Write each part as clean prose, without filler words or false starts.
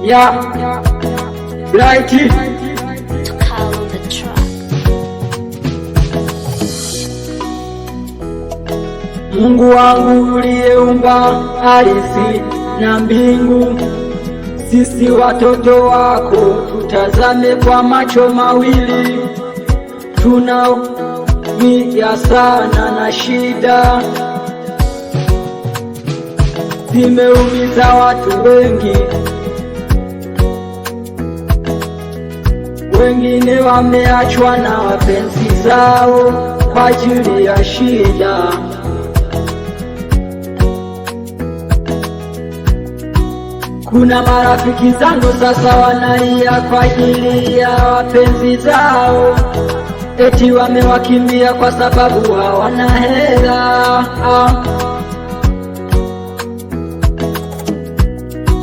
Yeah, Brighty. Mungu wangu uliyeumba ardhi na mbingu, sisi watoto wako tutazame kwa macho mawili. Tunaumia sana na shida zimeumiza watu wengi, wengine wameachwa na wapenzi zao kwa ajili ya shida. Kuna marafiki zangu sasa wanalia kwa ajili ya wapenzi zao, eti wamewakimbia kwa sababu hawana hela.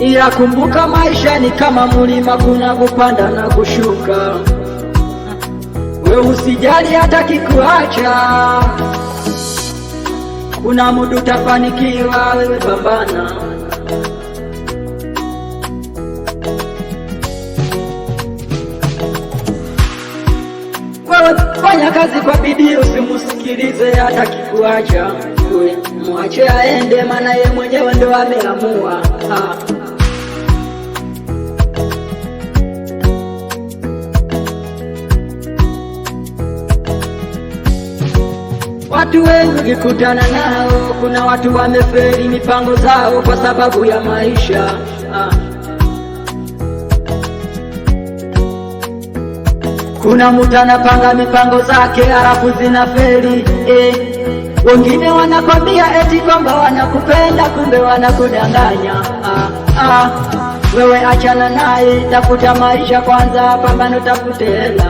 Ila kumbuka, maisha ni kama mulima, kuna kupanda na kushuka. We usijali hata kikuacha, kuna muda utafanikiwa. Wewe pambana, wewe fanya kazi kwa bidii, usimusikilize hata kikuacha. We mwache aende, maana ye mwenyewe ndo ameamua. Watu wengi nikutana nao, kuna watu wamefeli mipango zao kwa sababu ya maisha. Kuna mtu anapanga mipango zake halafu zinafeli. Wengine wanakwambia eti kwamba wanakupenda, kumbe wanakudanganya. Wewe achana naye, tafuta maisha kwanza, pambana utafute hela.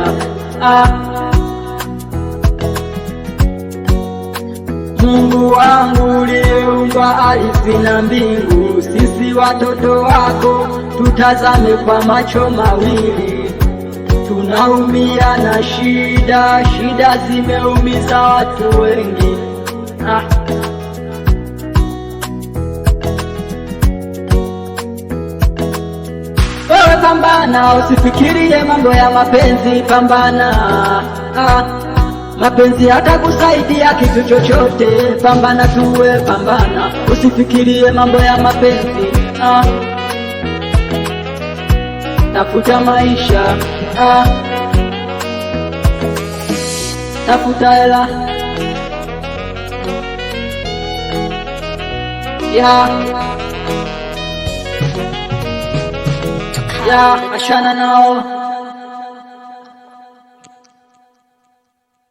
Mungu wangu uliyeumba ardhi na mbingu, sisi watoto wako tutazame kwa macho mawili. Tunaumia na shida, shida zimeumiza watu wengi. Wewe pambana, usifikirie mambo ya mapenzi, pambana. Mapenzi hata kusaidia kitu chochote, pambana tuwe, pambana, usifikirie mambo ya mapenzi. Tafuta maisha, tafuta hela. Achana nao.